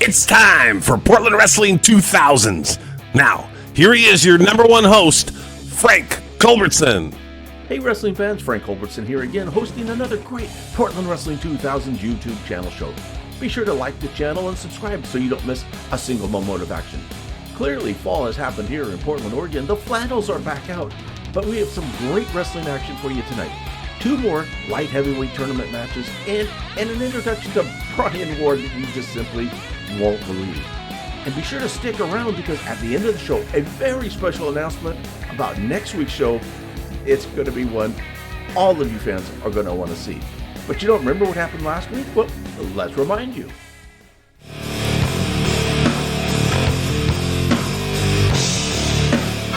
It's time for Portland Wrestling 2000s. Now, here he is, your number one host, Frank Culbertson. Hey wrestling fans, Frank Culbertson here again, hosting another great Portland Wrestling 2000s YouTube channel show. Be sure to like the channel and subscribe so you don't miss a single moment of action. Clearly, fall has happened here in Portland, Oregon. The flannels are back out, but we have some great wrestling action for you tonight. 2 more light heavyweight tournament matches and an introduction to Brian Ward that you just simply won't believe. And be sure to stick around because at the end of the show, a very special announcement about next week's show. It's going to be one all of you fans are going to want to see. But you don't remember what happened last week? Well, let's remind you.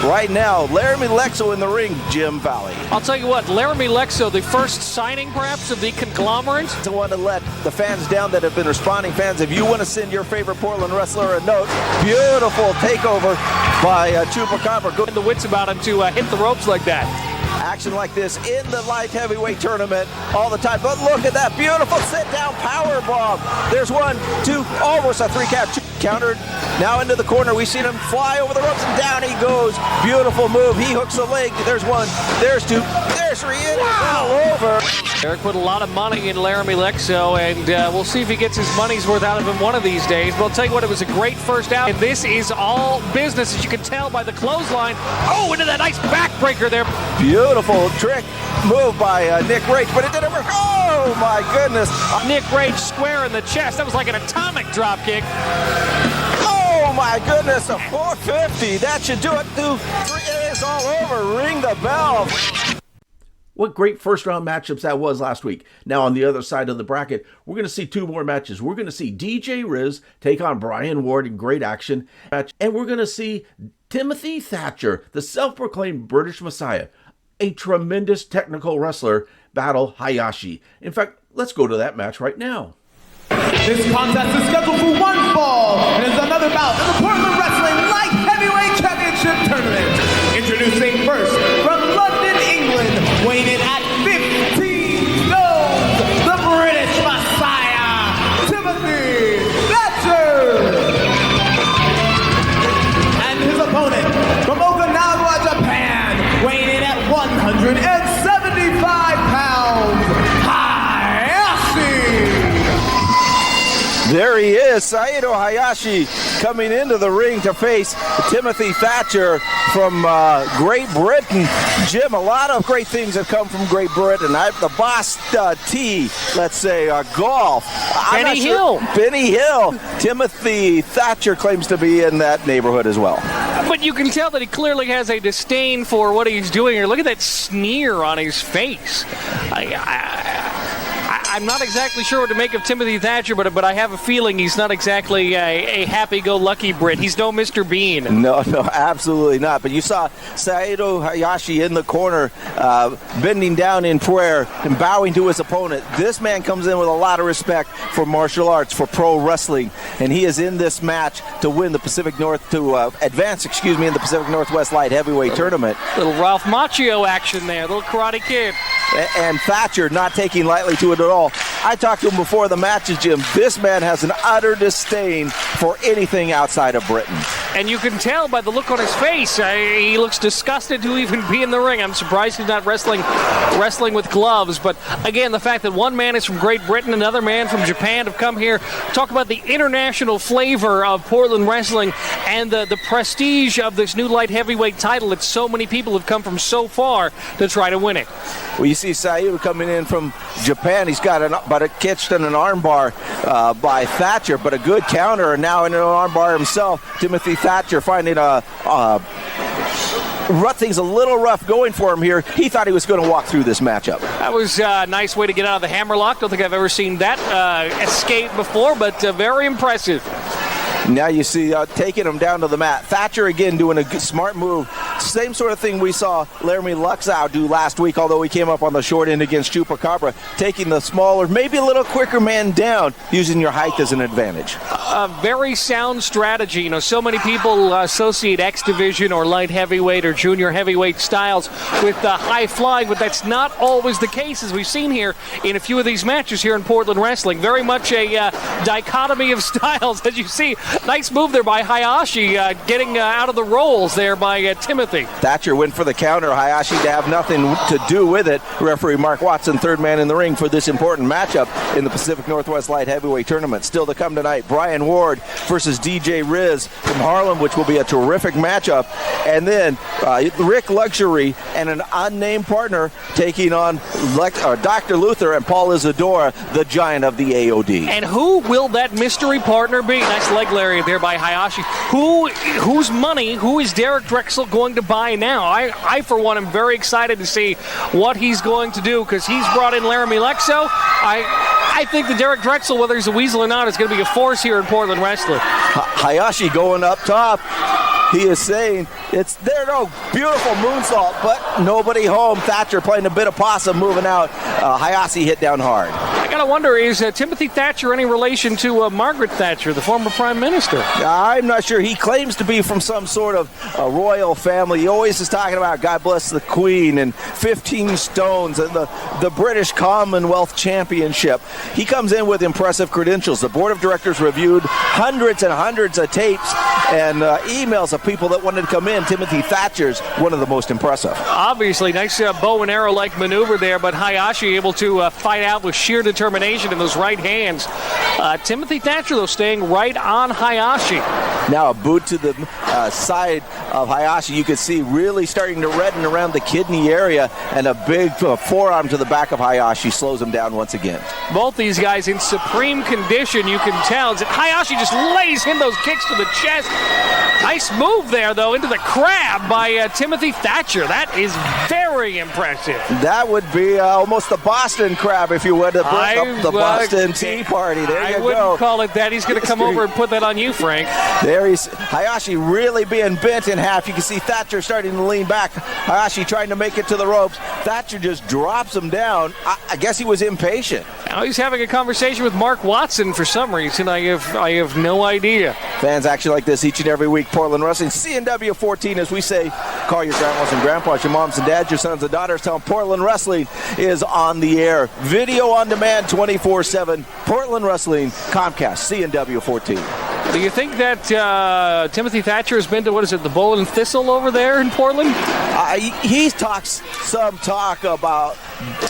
Right now, Laramie Lexo in the ring, Jim Valley. I'll tell you what, Laramie Lexo, the first signing perhaps of the conglomerate. I want to let the fans down that have been responding. Fans, if you want to send your favorite Portland wrestler a note, beautiful takeover by Chupacabra. And the wits about him to hit the ropes like that. Action like this in the light heavyweight tournament all the time. But look at that beautiful sit-down power bomb. There's 1, 2, almost a 3-count. Countered now into the corner. We've seen him fly over the ropes and down he goes. Beautiful move. He hooks a leg. There's 1. There's 2. There's 3. It is all over. Eric put a lot of money in Laramie Lexo, and we'll see if he gets his money's worth out of him one of these days. But I'll tell you what, it was a great first out. And this is all business, as you can tell by the clothesline. Oh, into that nice backbreaker there. Beautiful trick move by Nick Rage, but it didn't work. Oh, my goodness. Nick Rage square in the chest. That was like an atomic drop kick. Oh, my goodness. A 450. That should do it. 2, 3. It is all over. Ring the bell. What great first round matchups that was last week. Now on the other side of the bracket, we're going to see 2 more matches. We're going to see DJ Rizz take on Brian Ward in great action. And we're going to see Timothy Thatcher, the self-proclaimed British Messiah, a tremendous technical wrestler, battle Hayashi. In fact, let's go to that match right now. This contest is scheduled for 1 fall and is another bout of the Portland Wrestling Light Heavyweight Championship Tournament. Introducing first from London, England, weighing in at 15 stones, the British Messiah, Timothy Thatcher. And his opponent from Okinawa, Japan, weighing in at 175 pounds, Hayashi. There he is, Saito Hayashi, coming into the ring to face Timothy Thatcher from Great Britain. Jim, a lot of great things have come from Great Britain. The Boss T, let's say, golf. Benny Hill. Benny Hill. Timothy Thatcher claims to be in that neighborhood as well. But you can tell that he clearly has a disdain for what he's doing here. Look at that sneer on his face. I'm not exactly sure what to make of Timothy Thatcher, but I have a feeling he's not exactly a happy-go-lucky Brit. He's no Mr. Bean. No, absolutely not. But you saw Saito Hayashi in the corner, bending down in prayer and bowing to his opponent. This man comes in with a lot of respect for martial arts, for pro wrestling, and he is in this match to win the Pacific North, to advance, in the Pacific Northwest Light Heavyweight Tournament. Little Ralph Macchio action there, little Karate Kid. And Thatcher not taking lightly to it at all. I talked to him before the matches, Jim. This man has an utter disdain for anything outside of Britain. And you can tell by the look on his face, he looks disgusted to even be in the ring. I'm surprised he's not wrestling with gloves. But again, the fact that one man is from Great Britain, another man from Japan have come here, talk about the international flavor of Portland wrestling and the prestige of this new light heavyweight title that so many people have come from so far to try to win it. Well, you see Saito coming in from Japan. He's got a kitched and an armbar by Thatcher, but a good counter, and now in an armbar himself. Timothy Thatcher finding things a little rough going for him here. He thought he was going to walk through this matchup. That was a nice way to get out of the hammerlock. Don't think I've ever seen that escape before, but very impressive. Now you see taking him down to the mat. Thatcher again doing a good, smart move. Same sort of thing we saw Laramie Luxau do last week, although he came up on the short end against Chupacabra, taking the smaller, maybe a little quicker man down, using your height as an advantage. A very sound strategy. So many people associate X Division or light heavyweight or junior heavyweight styles with high flying, but that's not always the case, as we've seen here in a few of these matches here in Portland Wrestling. Very much a dichotomy of styles, as you see. Nice move there by Hayashi, getting out of the rolls there by Timothy. Thatcher went for the counter. Hayashi to have nothing to do with it. Referee Mark Watson, third man in the ring for this important matchup in the Pacific Northwest Light Heavyweight Tournament. Still to come tonight, Brian Ward versus DJ Rizz from Harlem, which will be a terrific matchup. And then Rick Luxury and an unnamed partner taking on Dr. Luther and Paul Isadora, the giant of the AOD. And who will that mystery partner be? Nice leg lariat there by Hayashi. Whose money, who is Derek Drexel going to buy now? I for one, am very excited to see what he's going to do, because he's brought in Laramie Luxau. I think that Derek Drexel, whether he's a weasel or not, is going to be a force here in Portland Wrestling. Hayashi going up top. He is saying it's there, no beautiful moonsault, but nobody home. Thatcher playing a bit of possum, moving out. Hayashi hit down hard. I gotta wonder, is Timothy Thatcher any relation to Margaret Thatcher, the former Prime Minister? I'm not sure. He claims to be from some sort of royal family. He always is talking about God bless the Queen and 15 stones and the British Commonwealth Championship. He comes in with impressive credentials. The board of directors reviewed hundreds and hundreds of tapes and emails of people that wanted to come in. Timothy Thatcher's one of the most impressive. Obviously, nice bow and arrow-like maneuver there, but Hayashi able to fight out with sheer determination in those right hands. Timothy Thatcher, though, staying right on Hayashi. Now a boot to the side of Hayashi. You can see really starting to redden around the kidney area, and a big forearm to the back of Hayashi slows him down once again. Both these guys in supreme condition, you can tell. Hayashi just lays in those kicks to the chest. Nice move there, though, into the crab by Timothy Thatcher. That is very impressive. That would be almost the Boston crab, if you would, the Boston Tea Party. There you go. I wouldn't call it that. He's going to come over and put that on you, Frank. There he's Hayashi really being bent in half. You can see Thatcher starting to lean back. Hayashi trying to make it to the ropes. Thatcher just drops him down. I guess he was impatient. Now he's having a conversation with Mark Watson for some reason. I have no idea. Fans actually like this each and every week. Portland Wrestling, CNW 14, as we say, call your grandmas and grandpas, your moms and dads, your sons and daughters. Tell them Portland Wrestling is on the air. Video on demand 24/7. Portland Wrestling, Comcast, CNW 14. Do you think that Timothy Thatcher has been to, the Bull and Thistle over there in Portland? He talks some talk about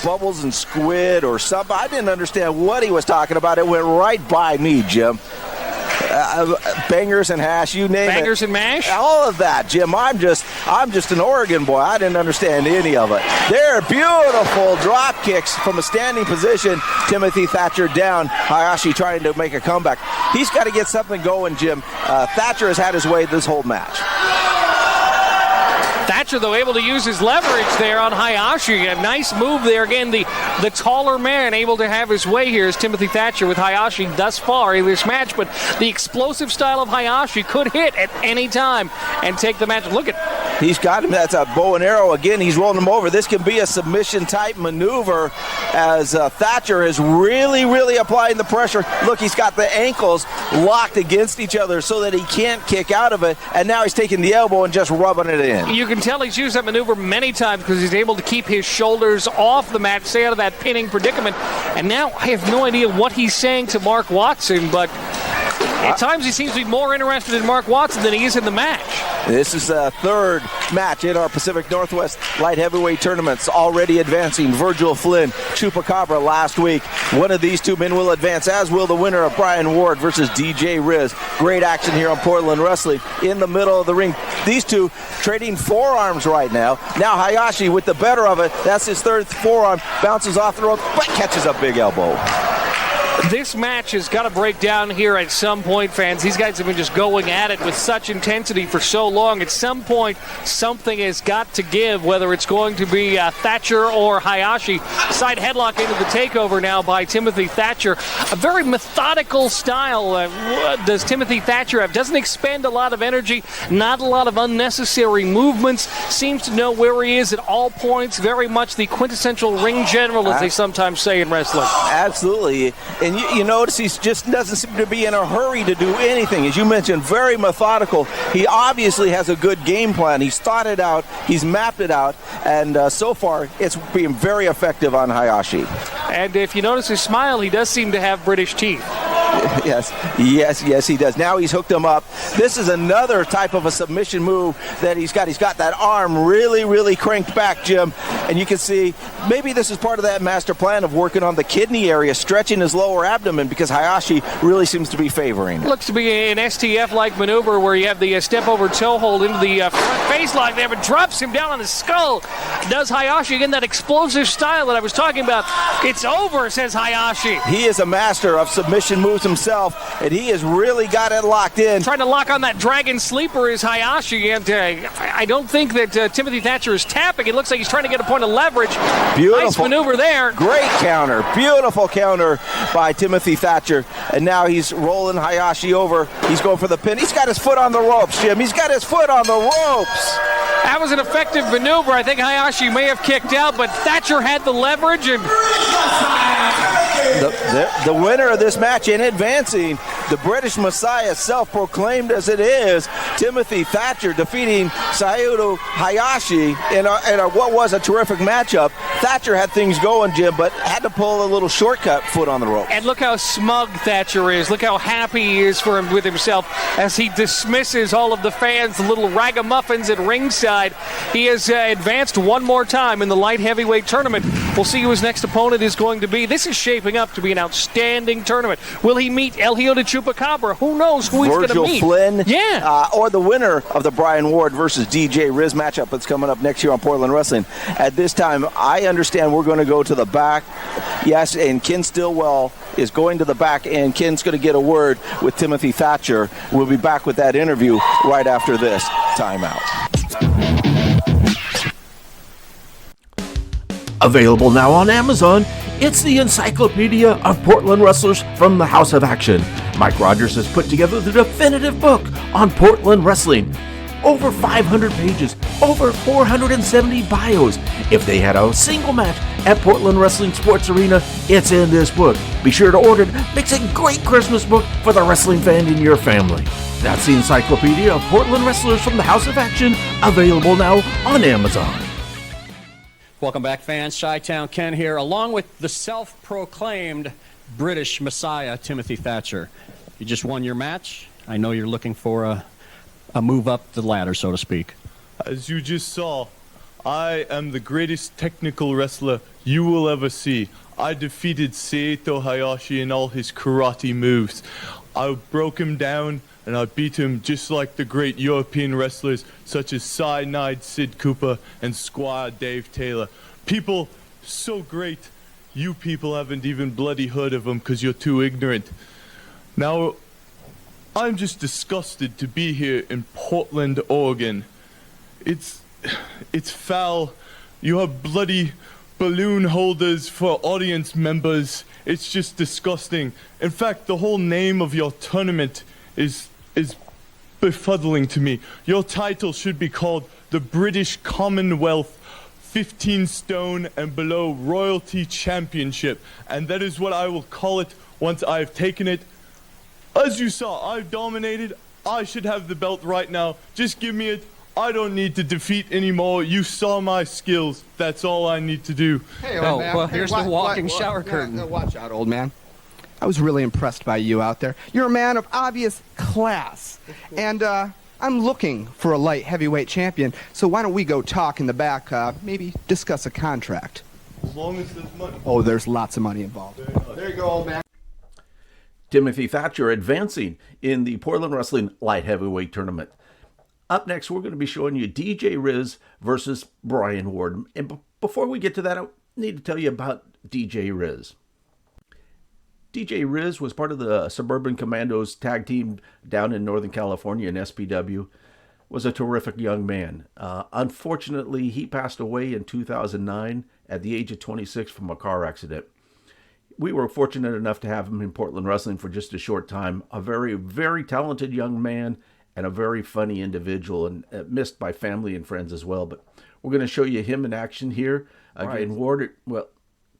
bubbles and squid or something. I didn't understand what he was talking about. It went right by me, Jim. Bangers and hash, you name it. Bangers and mash? All of that, Jim. I'm just an Oregon boy. I didn't understand any of it. They're beautiful drop kicks from a standing position. Timothy Thatcher down. Hayashi trying to make a comeback. He's got to get something going, Jim. Thatcher has had his way this whole match. Thatcher, though, able to use his leverage there on Hayashi. A nice move there. Again, the taller man able to have his way here is Timothy Thatcher with Hayashi thus far in this match. But the explosive style of Hayashi could hit at any time and take the match. Look at... He's got him. That's a bow and arrow. Again, he's rolling him over. This can be a submission-type maneuver as Thatcher is really, really applying the pressure. Look, he's got the ankles locked against each other so that he can't kick out of it. And now he's taking the elbow and just rubbing it in. You can tell he's used that maneuver many times because he's able to keep his shoulders off the mat, stay out of that pinning predicament. And now I have no idea what he's saying to Mark Watson, but at times he seems to be more interested in Mark Watson than he is in the match. This is the third match in our Pacific Northwest Light Heavyweight Tournaments. Already advancing, Virgil Flynn, Chupacabra last week. One of these two men will advance, as will the winner of Brian Ward versus DJ Rizz. Great action here on Portland Wrestling. In the middle of the ring, these two trading forearms right now. Now Hayashi with the better of it. That's his third forearm. Bounces off the rope, but catches a big elbow. This match has got to break down here at some point, fans. These guys have been just going at it with such intensity for so long. At some point, something has got to give, whether it's going to be Thatcher or Hayashi. Side headlock into the takeover now by Timothy Thatcher. A very methodical style does Timothy Thatcher have. Doesn't expend a lot of energy, not a lot of unnecessary movements. Seems to know where he is at all points. Very much the quintessential ring general, as they sometimes say in wrestling. Absolutely. And you notice he just doesn't seem to be in a hurry to do anything. As you mentioned, very methodical. He obviously has a good game plan. He's thought it out. He's mapped it out. And so far, it's being very effective on Hayashi. And if you notice his smile, he does seem to have British teeth. Yes, he does. Now he's hooked him up. This is another type of a submission move that he's got. He's got that arm really, really cranked back, Jim. And you can see maybe this is part of that master plan of working on the kidney area, stretching his lower abdomen, because Hayashi really seems to be favoring it. Looks to be an STF-like maneuver where you have the step over toe hold into the front face lock there, but drops him down on his skull. Does Hayashi, again, that explosive style that I was talking about. It's over, says Hayashi. He is a master of submission moves himself, and he has really got it locked in. Trying to lock on that dragon sleeper is Hayashi, and I don't think that Timothy Thatcher is tapping. It looks like he's trying to get a point of leverage. Beautiful. Nice maneuver there. Great counter. Beautiful counter by Timothy Thatcher. And now he's rolling Hayashi over. He's going for the pin. He's got his foot on the ropes, Jim. He's got his foot on the ropes. That was an effective maneuver. I think Hayashi may have kicked out, but Thatcher had the leverage. And the winner of this match in advancing, the British Messiah, self-proclaimed as it is, Timothy Thatcher, defeating Sayuto Hayashi in what was a terrific matchup. Thatcher had things going, Jim, but had to pull a little shortcut foot on the rope. And look how smug Thatcher is. Look how happy he is with himself as he dismisses all of the fans, the little ragamuffins at ringside. He has advanced one more time in the light heavyweight tournament. We'll see who his next opponent is going to be. This is shaping up to be an outstanding tournament. Will he meet El Hijo de Chupacabra? Who knows who he's going to meet? Virgil Flynn? Yeah. Or the winner of the Brian Ward versus DJ Rizz matchup that's coming up next year on Portland Wrestling. At this time, I understand we're going to go to the back. Yes, and Ken Stillwell is going to the back, and Ken's going to get a word with Timothy Thatcher. We'll be back with that interview right after this timeout. Available now on Amazon, it's the Encyclopedia of Portland Wrestlers from the House of Action. Mike Rogers has put together the definitive book on Portland wrestling. Over 500 pages, over 470 bios. If they had a single match at Portland Wrestling Sports Arena, it's in this book. Be sure to order it. Makes a great Christmas book for the wrestling fan in your family. That's the Encyclopedia of Portland Wrestlers from the House of Action, available now on Amazon. Welcome back, fans. Chi-Town Ken here, along with the self-proclaimed British Messiah, Timothy Thatcher. You just won your match. I know you're looking for a move up the ladder, so to speak. As you just saw, I am the greatest technical wrestler you will ever see. I defeated Seito Hayashi in all his karate moves. I broke him down, and I beat him just like the great European wrestlers such as Cyanide Sid Cooper and Squire Dave Taylor. People so great, you people haven't even bloody heard of them because you're too ignorant. Now, I'm just disgusted to be here in Portland, Oregon. It's foul. You have bloody balloon holders for audience members. It's just disgusting. In fact, the whole name of your tournament is befuddling to me. Your title should be called the British Commonwealth 15 Stone and Below Royalty Championship, and that is what I will call it once I've taken it. As you saw, I've dominated. I should have the belt right now. Just give me it. I don't need to defeat anymore. You saw my skills. That's all I need to do. Hey, old man. Well, here's the walking shower curtain. No, watch out, old man. I was really impressed by you out there. You're a man of obvious class. And I'm looking for a light heavyweight champion. So why don't we go talk in the back, maybe discuss a contract. As long as there's money. Oh, there's lots of money involved. There you go, old man. Timothy Thatcher advancing in the Portland Wrestling Light Heavyweight Tournament. Up next, we're going to be showing you DJ Rizz versus Brian Ward. And before we get to that, I need to tell you about DJ Rizz. DJ Rizz was part of the Suburban Commandos tag team down in Northern California in SPW. Was a terrific young man. Unfortunately, he passed away in 2009 at the age of 26 from a car accident. We were fortunate enough to have him in Portland Wrestling for just a short time. A very, very talented young man and a very funny individual, and missed by family and friends as well. But we're going to show you him in action here. Again, Ward, well,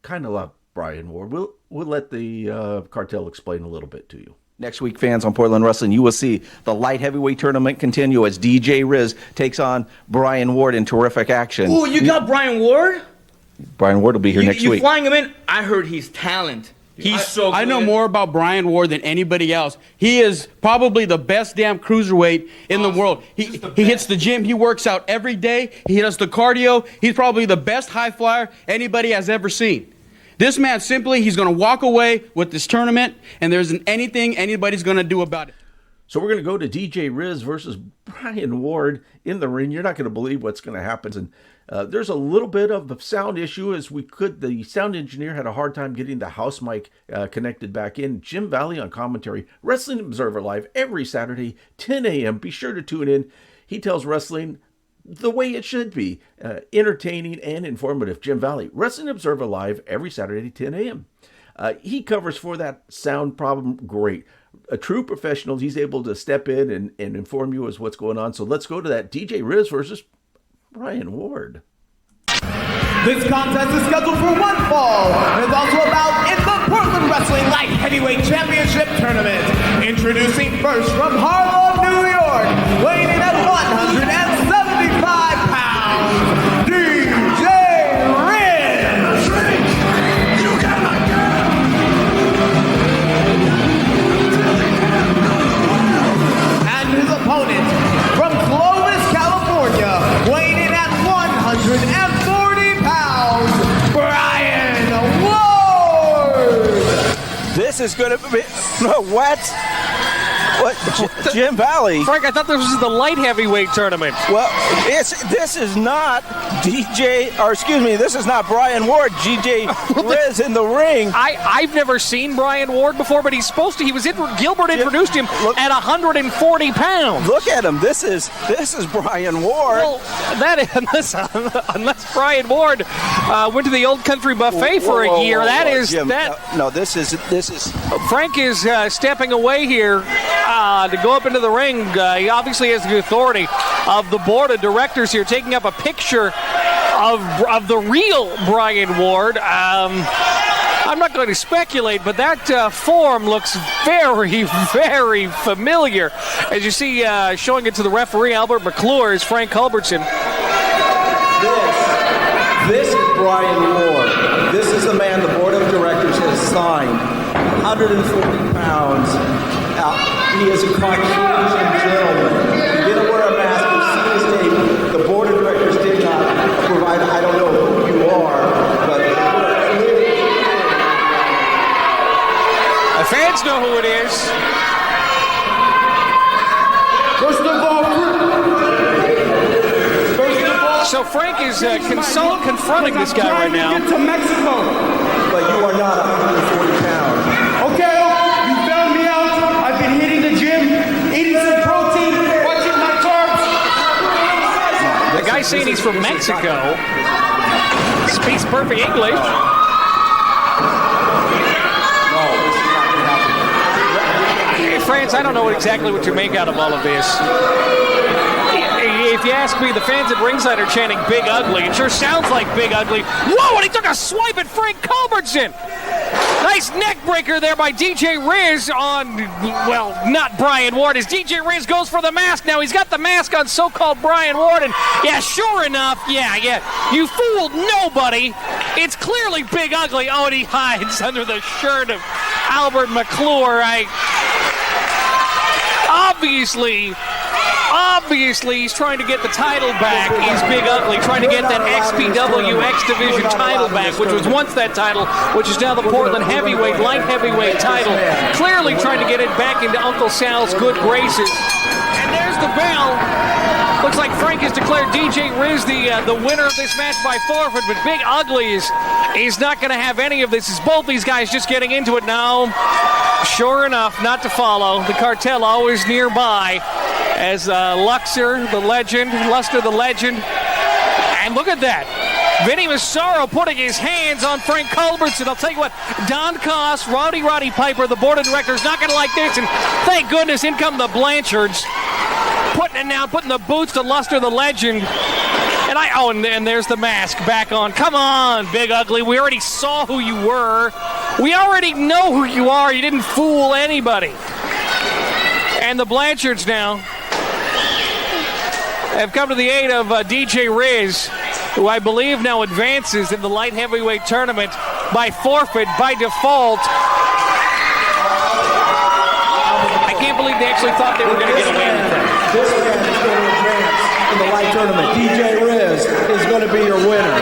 kind of like Brian Ward. We'll let the Cartel explain a little bit to you. Next week, fans on Portland Wrestling, you will see the light heavyweight tournament continue as DJ Rizz takes on Brian Ward in terrific action. Ooh, you got Brian Ward? Brian Ward will be here next week. You flying him in? I heard he's talent. He's so good. I know more about Brian Ward than anybody else. He is probably the best damn cruiserweight in the world. He hits the gym. He works out every day. He does the cardio. He's probably the best high flyer anybody has ever seen. This man he's going to walk away with this tournament, and there isn't anything anybody's going to do about it. So we're going to go to DJ Rizz versus Brian Ward in the ring. You're not going to believe what's going to happen. And there's a little bit of a sound issue the sound engineer had a hard time getting the house mic connected back in. Jim Valley on commentary, Wrestling Observer Live every Saturday, 10 a.m. Be sure to tune in. He tells wrestling the way it should be, entertaining and informative. Jim Valley, Wrestling Observer Live every Saturday, 10 a.m. He covers for that sound problem great. A true professional, he's able to step in and inform you as what's going on. So let's go to that DJ Rizz versus Brian Ward. This contest is scheduled for one fall and is also about in the Portland Wrestling Light Heavyweight Championship Tournament. Introducing first from Harlem, New York, weighing in at 175 pounds, DJ Rizz. You got my girl. And his opponent from Clovis, California, weighing in at 140 pounds, Brian Ward. This is going to be what? Jim Valley. Frank, I thought this was the light heavyweight tournament. Well, this is not this is not Brian Ward, DJ Rizz in the ring. I've never seen Brian Ward before, but he was Gilbert introduced him at 140 pounds. Look at him. This is Brian Ward. Well, unless Brian Ward went to the Old Country Buffet for a year, Jim, this is Frank is stepping away here to go up into the ring. He obviously has the authority of the board of directors here, taking up a picture of the real Brian Ward. I'm not going to speculate, but that form looks very, very familiar. As you see, showing it to the referee, Albert McClure, is Frank Culbertson. This is Brian Ward. This is the man the board of directors has signed. 140 pounds. He is a Caucasian gentleman. He didn't wear a mask. You see his name. The board of directors did not provide. I don't know who you are, but the fans know who it is. First of all, so Frank is confronting this guy right now. Get to Mexico. But you are not 140 pounds. Okay, you found me out. I've been hitting the gym, eating some protein, watching my carbs. The guy saying he's from Mexico speaks perfect English. Hey, France, I don't know exactly what to make out of all of this. If you ask me, the fans at ringside are chanting Big Ugly. It sure sounds like Big Ugly. Whoa, and he took a swipe at Frank Culbertson. Nice neck breaker there by DJ Rizz on, well, not Brian Ward, as DJ Rizz goes for the mask. Now he's got the mask on so-called Brian Ward, and yeah, sure enough, yeah, you fooled nobody. It's clearly Big Ugly. Oh, and he hides under the shirt of Albert McClure. Obviously, he's trying to get the title back. He's Big Ugly, trying to get that XPW X Division title back, which was once that title, which is now the Portland light heavyweight title. Clearly trying to get it back into Uncle Sal's good graces. And there's the bell. Looks like Frank has declared DJ Rizz the winner of this match by forfeit, but Big Ugly is not going to have any of this. It's both these guys just getting into it now. Sure enough, not to follow. The Cartel always nearby as Luster the Legend. And look at that. Vinny Massaro putting his hands on Frank Culbertson. I'll tell you what, Don Koss, Roddy Piper, the board of directors, not going to like this. And thank goodness, in come the Blanchards. Putting the boots to Luster the Legend. And there's the mask back on. Come on, Big Ugly. We already saw who you were. We already know who you are. You didn't fool anybody. And the Blanchards now have come to the aid of DJ Rizz, who I believe now advances in the light heavyweight tournament by forfeit, by default. I can't believe they actually thought they were going to get away with that. This man is going to advance in the light tournament. DJ Rizz is going to be your winner.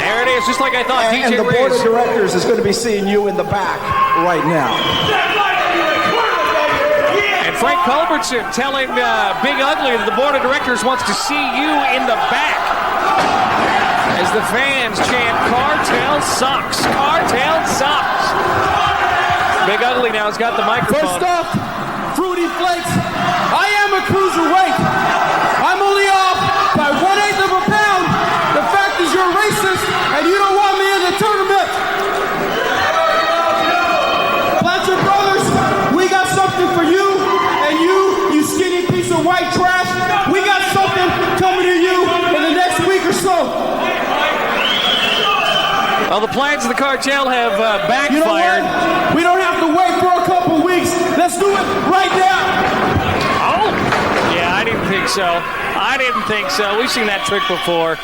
There it is, just like I thought. And the board of directors is going to be seeing you in the back right now. And Frank Culbertson telling Big Ugly that the board of directors wants to see you in the back. As the fans chant, Cartel sucks. Cartel sucks. Big Ugly now has got the microphone. First off, Fruity Flakes, I am a cruiserweight. I'm only off by 1/8 of a pound. The fact is you're racist and you don't want me in the tournament. Blanchard Brothers, we got something for you, and you skinny piece of white trash. We got something coming to you in the next week or so. Well, the plans of the Cartel have backfired. You know what? We don't have to wait for a couple weeks. Let's do it right now. Oh, yeah, I didn't think so. We've seen that trick before.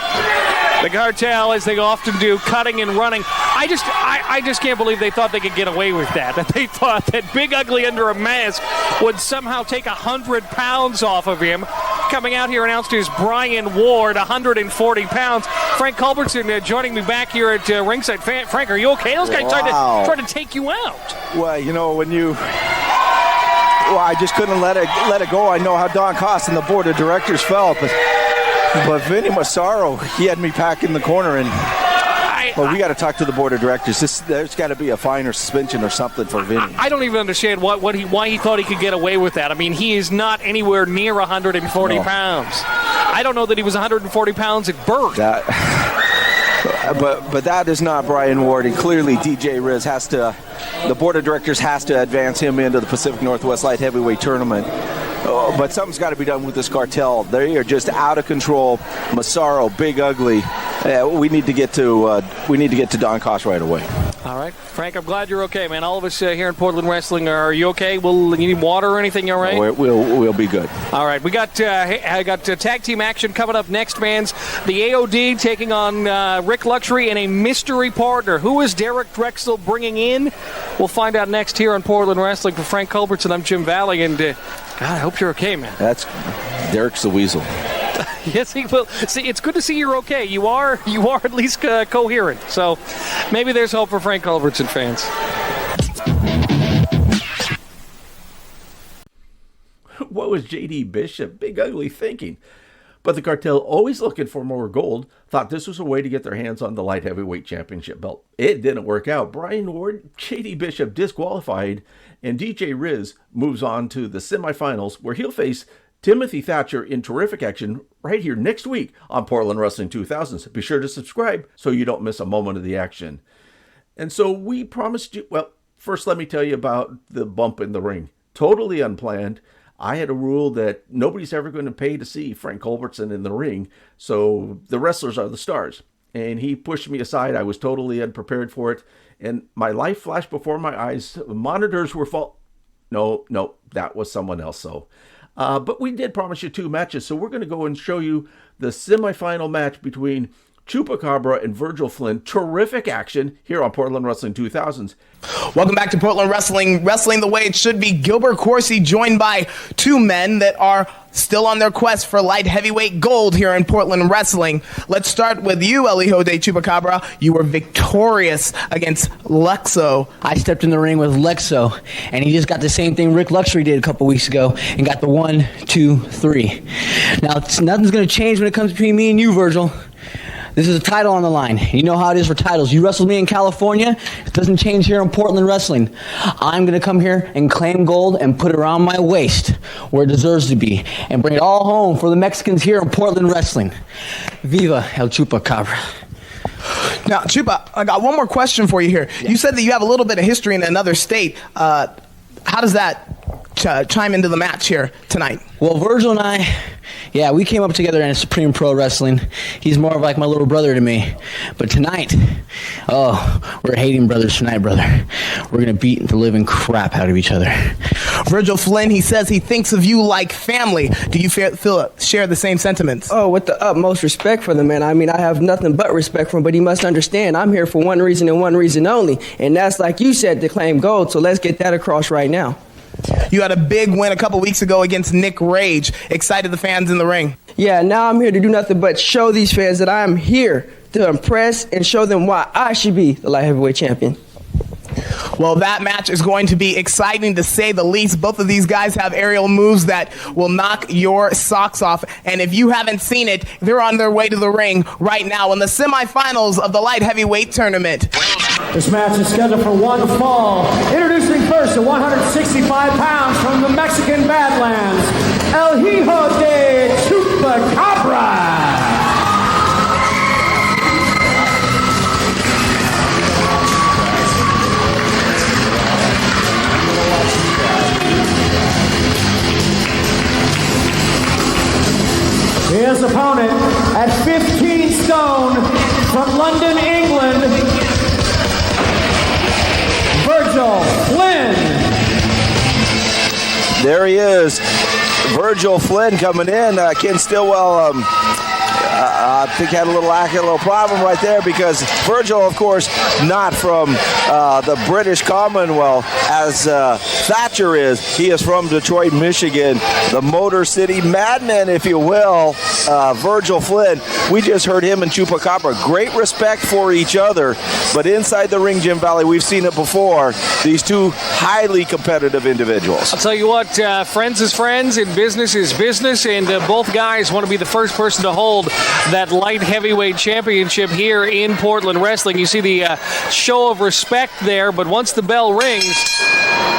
The Cartel, as they often do, cutting and running. I just can't believe they thought they could get away with that. That they thought that Big Ugly under a mask would somehow take 100 pounds off of him. Coming out here announced is Brian Ward, 140 pounds. Frank Culbertson joining me back here at ringside. Frank, are you okay? Those guys tried to take you out. Well, you know, I just couldn't let it go. I know how Don Koss and the board of directors felt, but Vinny Massaro, he had me packed in the corner, and we got to talk to the board of directors. There's got to be a fine or suspension or something for Vinny. I don't even understand why he thought he could get away with that. I mean, he is not anywhere near 140 pounds. I don't know that he was 140 pounds at birth. But that is not Brian Ward, and clearly DJ Rizz the board of directors has to advance him into the Pacific Northwest Light Heavyweight Tournament. But something's got to be done with this Cartel. They are just out of control. Massaro, Big Ugly. We need to get to Don Koss right away. All right, Frank. I'm glad you're okay, man. All of us here in Portland Wrestling, are you okay? You need water or anything? You all right? We'll be good. All right, I got tag team action coming up next, man's the AOD taking on Rick Luxury and a mystery partner. Who is Derek Drexel bringing in? We'll find out next here on Portland Wrestling. For Frank Culbertson, I'm Jim Valley, and God, I hope you're okay, man. That's Derek's the Weasel. Yes, he will. See, it's good to see you're okay. You are at least coherent. So maybe there's hope for Frank Culbertson fans. What was J.D. Bishop, Big Ugly, thinking? But the Cartel, always looking for more gold, thought this was a way to get their hands on the light heavyweight championship belt. It didn't work out. Brian Ward, J.D. Bishop disqualified, and DJ Rizz moves on to the semifinals, where he'll face Timothy Thatcher in terrific action right here next week on Portland Wrestling 2000s. Be sure to subscribe so you don't miss a moment of the action. And so we promised you, well, first let me tell you about the bump in the ring. Totally unplanned. I had a rule that nobody's ever going to pay to see Frank Culbertson in the ring, so the wrestlers are the stars. And he pushed me aside. I was totally unprepared for it. And my life flashed before my eyes. Monitors were No, that was someone else, so... but we did promise you 2 matches, so we're going to go and show you the semifinal match between Chupacabra and Virgil Flynn. Terrific action here on Portland Wrestling 2000s. Welcome back to Portland Wrestling. Wrestling the way it should be. Gilbert Corsi joined by 2 men that are still on their quest for light heavyweight gold here in Portland Wrestling. Let's start with you, Elijo de Chupacabra. You were victorious against Lexo. I stepped in the ring with Lexo, and he just got the same thing Rick Luxury did a couple weeks ago and got the 1, 2, 3. Now, nothing's going to change when it comes between me and you, Virgil. This is a title on the line. You know how it is for titles. You wrestled me in California. It doesn't change here in Portland Wrestling. I'm going to come here and claim gold and put it around my waist where it deserves to be and bring it all home for the Mexicans here in Portland Wrestling. Viva El Chupacabra. Now, Chupa, I got one more question for you here. Yeah. You said that you have a little bit of history in another state. How does that chime into the match here tonight? Well, Virgil and I, we came up together in Supreme Pro Wrestling. He's more of like my little brother to me. But tonight, we're hating brothers tonight, brother. We're going to beat the living crap out of each other. Virgil Flynn, he says he thinks of you like family. Do you share the same sentiments? Oh, with the utmost respect for the man. I mean, I have nothing but respect for him, but he must understand I'm here for one reason and one reason only, and that's, like you said, to claim gold. So let's get that across right now. You had a big win a couple weeks ago against Nick Rage. Excited the fans in the ring. Yeah, now I'm here to do nothing but show these fans that I am here to impress and show them why I should be the light heavyweight champion. Well, that match is going to be exciting to say the least. Both of these guys have aerial moves that will knock your socks off. And if you haven't seen it, they're on their way to the ring right now in the semifinals of the light heavyweight tournament. This match is scheduled for one fall. Introducing first at 165 pounds from the Mexican Badlands, El Hijo de Chupacabra. His opponent at 15 stone from London, England, Virgil Flynn. There he is, Virgil Flynn coming in. Ken Stillwell, I think had a little problem right there because Virgil, of course, not from the British Commonwealth as Thatcher is. He is from Detroit, Michigan, the Motor City Madman, if you will. Virgil Flynn, we just heard him and Chupacabra. Great respect for each other, but inside the ring, Jim Valley, we've seen it before. These two highly competitive individuals. I'll tell you what, friends is friends and business is business, and both guys want to be the first person to hold that light heavyweight championship here in Portland Wrestling. You see the show of respect there, but once the bell rings,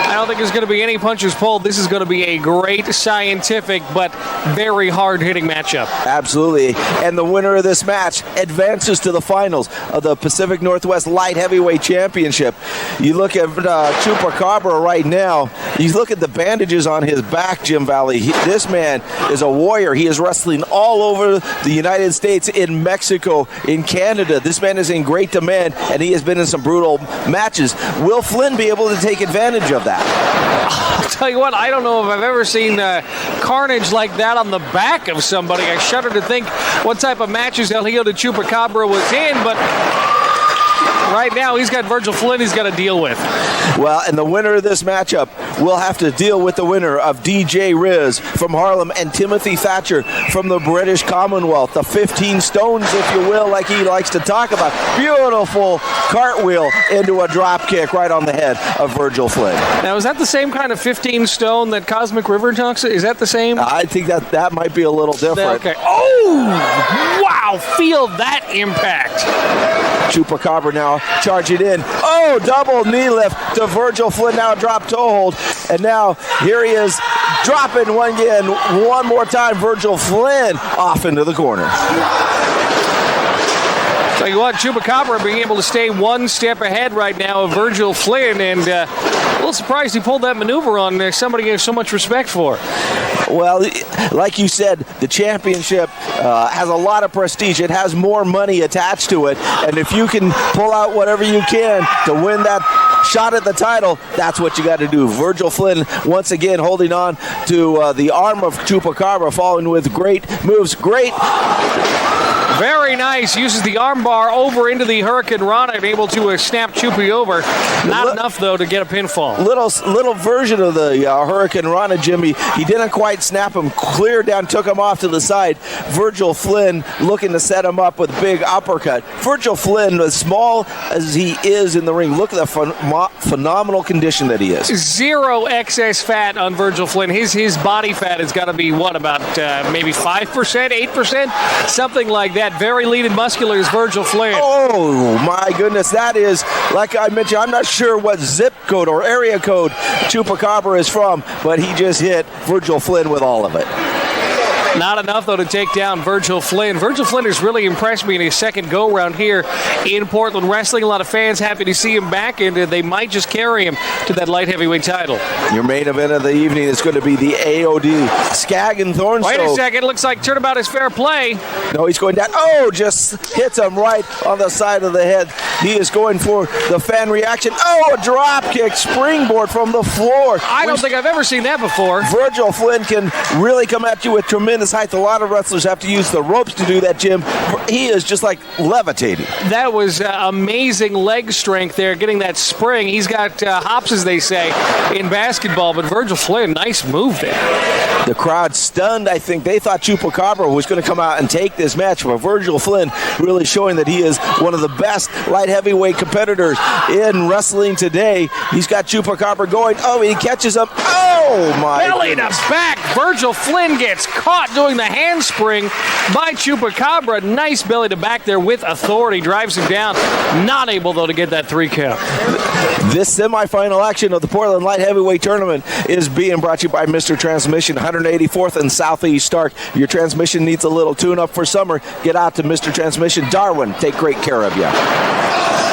I don't think there's going to be any punches pulled. This is going to be a great scientific but very hard-hitting matchup. Absolutely. And the winner of this match advances to the finals of the Pacific Northwest Light Heavyweight Championship. You look at Chupacabra right now. You look at the bandages on his back, Jim Valley. This man is a warrior. He is wrestling all over the United States, in Mexico, in Canada. This man is in great demand, and he has been in some brutal matches. Will Flynn be able to take advantage of that? I'll tell you what, I don't know if I've ever seen carnage like that on the back of somebody. I shudder to think what type of matches El Hijo de Chupacabra was in, but right now he's got Virgil Flynn he's got to deal with. Well, and the winner of this matchup will have to deal with the winner of DJ Rizz from Harlem and Timothy Thatcher from the British Commonwealth. The 15 stones, if you will, like he likes to talk about. Beautiful cartwheel into a drop kick right on the head of Virgil Flynn. Now, is that the same kind of 15 stone that Cosmic River talks? Is that the same? I think that might be a little different. Okay. Oh, wow. Feel that impact. Chupacabra now charging in. Oh, double knee lift to Virgil Flynn. Now a drop toe hold. And now here he is dropping one again. One more time. Virgil Flynn off into the corner. Tell you what, Chupacabra being able to stay one step ahead right now of Virgil Flynn, and a little surprised he pulled that maneuver on somebody he has so much respect for. Well, like you said, the championship has a lot of prestige. It has more money attached to it, and if you can pull out whatever you can to win that shot at the title, that's what you got to do. Virgil Flynn once again holding on to the arm of Chupacabra, following with great moves. Great Very nice. Uses the armbar over into the Hurricane Rana and able to snap Chupi over. Not enough, though, to get a pinfall. Little version of the Hurricane Rana, Jimmy. He didn't quite snap him clear down, took him off to the side. Virgil Flynn looking to set him up with a big uppercut. Virgil Flynn, as small as he is in the ring, look at the phenomenal condition that he is. Zero excess fat on Virgil Flynn. His body fat has got to be, what, about maybe 5%, 8%? Something like that. Very lean and muscular is Virgil Flynn. Oh, my goodness. That is, like I mentioned, I'm not sure what zip code or area code Chupacabra is from, but he just hit Virgil Flynn with all of it. Not enough, though, to take down Virgil Flynn. Virgil Flynn has really impressed me in his second go-round here in Portland Wrestling. A lot of fans happy to see him back, and they might just carry him to that light heavyweight title. Your main event of the evening is going to be the AOD Skag and Thorn. Wait a second. Looks like turnabout is fair play. No, he's going down. Oh, just hits him right on the side of the head. He is going for the fan reaction. Oh, a drop kick, springboard from the floor. I don't think I've ever seen that before. Virgil Flynn can really come at you with tremendous height. A lot of wrestlers have to use the ropes to do that, Jim. He is just like levitating. That was amazing leg strength there, getting that spring. He's got hops, as they say, in basketball, but Virgil Flynn, nice move there. The crowd stunned, I think. They thought Chupacabra was going to come out and take this match, but Virgil Flynn really showing that he is one of the best light heavyweight competitors in wrestling today. He's got Chupacabra going. Oh, he catches him. Oh, my belly goodness. to back. Virgil Flynn gets caught doing the handspring by Chupacabra. Nice belly to back there with authority. Drives him down. Not able, though, to get that 3 count. This semifinal action of the Portland Light Heavyweight Tournament is being brought to you by Mr. Transmission, 184th and Southeast Stark. Your transmission needs a little tune-up for summer. Get out to Mr. Transmission. Darwin, take great care of you.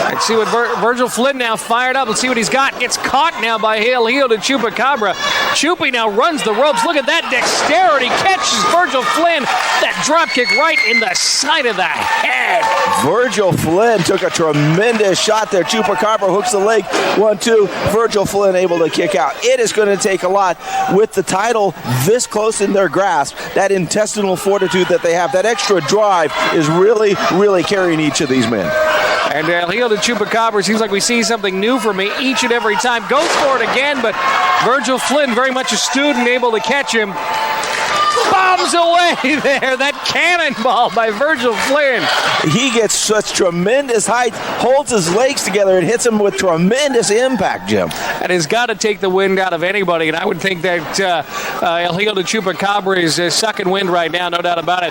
Let's see what Virgil Flynn now fired up. Let's see what he's got. Gets caught now by heel to Chupacabra. Chupi now runs the ropes. Look at that dexterity. Catches Virgil Flynn. That drop kick right in the side of the head. Virgil Flynn took a tremendous shot there. Chupacabra hooks the leg. 1-2. Virgil Flynn able to kick out. It is going to take a lot with the title this close in their grasp. That intestinal fortitude that they have, that extra drive is really, really carrying each of these men. And heel to Chupacabra, seems like we see something new from me each and every time. Goes for it again, but Virgil Flynn very much astute and able to catch him. Bombs away there. That cannonball by Virgil Flynn. He gets such tremendous height, holds his legs together, and hits him with tremendous impact, Jim. That has got to take the wind out of anybody, and I would think that El Hijo de Chupacabra is sucking wind right now, no doubt about it.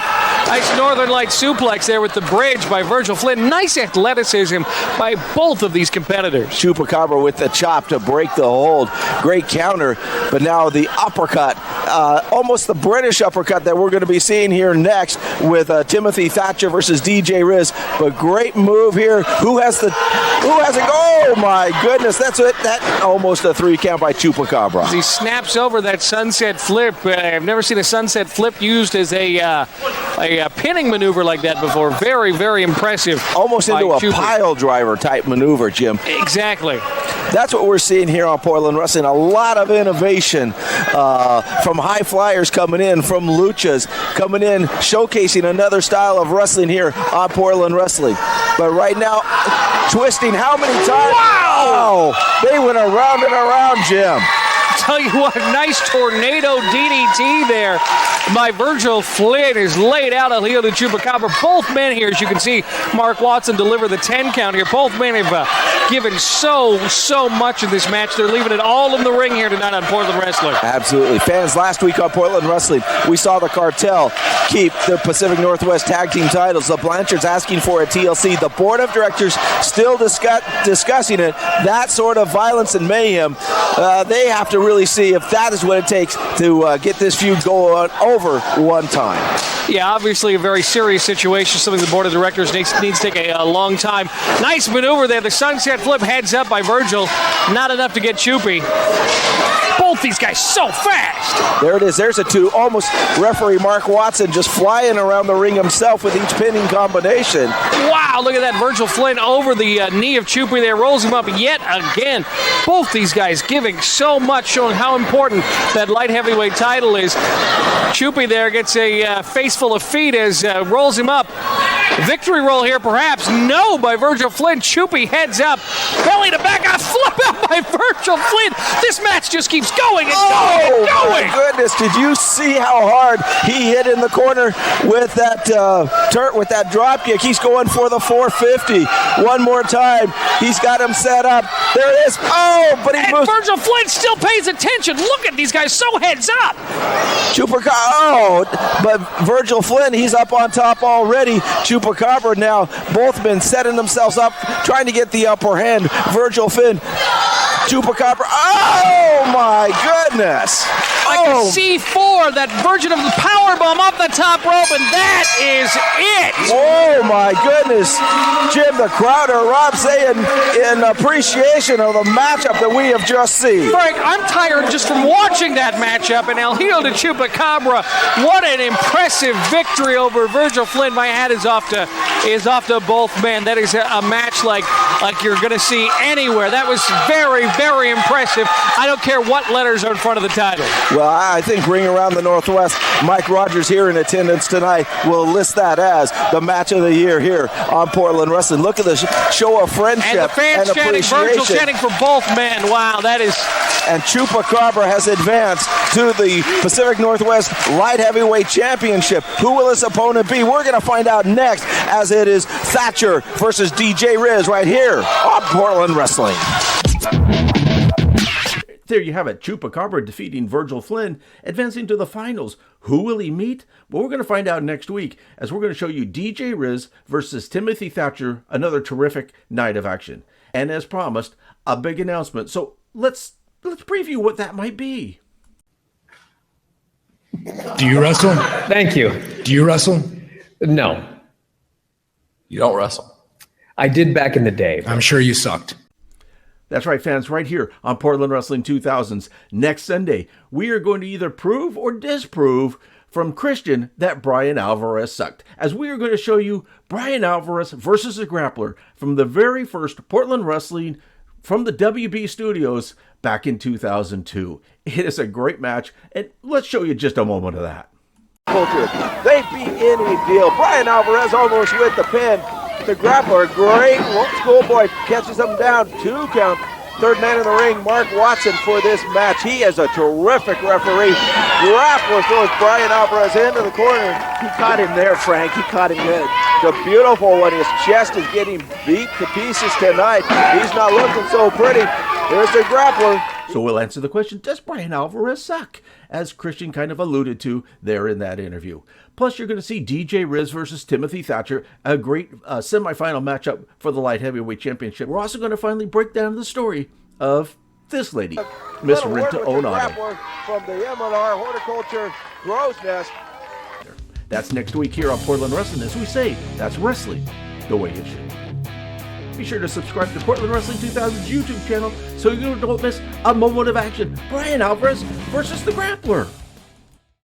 Nice Northern Light suplex there with the bridge by Virgil Flynn. Nice athleticism by both of these competitors. Chupacabra with the chop to break the hold. Great counter, but now the uppercut. Almost the British uppercut that we're going to be seeing here next with Timothy Thatcher versus DJ Rizz. But great move here. Who has it? Oh my goodness, that's it. That almost a 3 count by Chupacabra. As he snaps over that sunset flip. I've never seen a sunset flip used as a pinning maneuver like that before. Very, very impressive. Almost into a pile driver type maneuver, Jim. Exactly. That's what we're seeing here on Portland Wrestling. A lot of innovation from high flyers coming in, from luchas coming in, showcasing another style of wrestling here on Portland Wrestling. But right now, twisting how many times? Wow! They went around and around, Jim. Tell you what, nice tornado DDT there by Virgil Flynn is laid out El Hijo de Chupacabra. Both men here, as you can see, Mark Watson deliver the 10 count here. Both men have given so much in this match. They're leaving it all in the ring here tonight on Portland Wrestling. Absolutely. Fans, last week on Portland Wrestling, we saw the Cartel keep the Pacific Northwest Tag Team titles. The Blanchards asking for a TLC. The board of directors still discussing it. That sort of violence and mayhem, they have to really see if that is what it takes to get this feud going over one time. Yeah, obviously a very serious situation, something the board of directors needs to take a long time. Nice maneuver there. The sunset flip heads up by Virgil. Not enough to get Chupi. Both these guys so fast. There it is. There's a 2. Almost referee Mark Watson just flying around the ring himself with each pinning combination. Wow, look at that. Virgil Flynn over the knee of Chupi there. Rolls him up yet again. Both these guys giving so much, showing how important that light heavyweight title is. Chupi there gets a face full of feet as rolls him up. Victory roll here, perhaps. No, by Virgil Flynn. Chupi heads up. Belly to back. A flip out by Virgil Flynn. This match just keeps going and going and going. My goodness, did you see how hard he hit in the corner with that with that drop kick? He's going for the 450. One more time. He's got him set up. There it is. Oh, but he and moves. Virgil Flynn still pays attention. Look at these guys, so heads up. Chupacabra. Oh, but Virgil Flynn, he's up on top already. Chupacabra now, both men setting themselves up, trying to get the upper hand. Virgil Flynn, Chupacabra. Oh, my goodness. Like a C4, that version of the powerbomb up the top rope, and that is it. Oh, my goodness. Jim, the crowd erupts in appreciation of the matchup that we have just seen. Frank, I'm tired just from watching that matchup, and El Hijo de Chupacabra, what an impressive victory over Virgil Flynn. My hat is off to both men. That is a match like you're going to see anywhere. That was very, very impressive. I don't care what letters are in front of the title. Well, I think Ring Around the Northwest, Mike Rogers here in attendance tonight will list that as the match of the year here on Portland Wrestling. Look at the show of friendship and the fans chanting, Virgil chanting for both men. Wow, that is... And Chupacabra has advanced to the Pacific Northwest Light Heavyweight Championship. Who will his opponent be? We're going to find out next, as it is Thatcher versus DJ Rizz right here on Portland Wrestling. There you have it. Chupacabra defeating Virgil Flynn, advancing to the finals. Who will he meet? Well, we're going to find out next week, as we're going to show you DJ Rizz versus Timothy Thatcher, another terrific night of action. And as promised, a big announcement. So let's preview what that might be. Do you wrestle? Thank you. Do you wrestle? No. You don't wrestle. I did back in the day. I'm sure you sucked. That's right, fans, right here on Portland Wrestling 2000s. Next Sunday, we are going to either prove or disprove from Christian that Brian Alvarez sucked, as we are going to show you Brian Alvarez versus a grappler from the very first Portland Wrestling from the WB studios back in 2002. It is a great match, and let's show you just a moment of that. They beat any deal. Brian Alvarez almost with the pin. The grappler, great schoolboy, catches him down. 2 count. Third man in the ring, Mark Watson, for this match. He is a terrific referee. Grappler throws Brian Alvarez into the corner. He caught him there, Frank. He caught him good. The beautiful one. His chest is getting beat to pieces tonight. He's not looking so pretty. Here's the grappler. So we'll answer the question, does Brian Alvarez suck? As Christian kind of alluded to there in that interview. Plus, you're going to see DJ Rizz versus Timothy Thatcher, a great semifinal matchup for the Light Heavyweight Championship. We're also going to finally break down the story of this lady, Miss Rita Onade. From the M&R Horticulture Crow's Nest. That's next week here on Portland Wrestling. As we say, that's wrestling the way it should. Be sure to subscribe to Portland Wrestling 2000's YouTube channel so you don't miss a moment of action. Brian Alvarez versus the Grappler.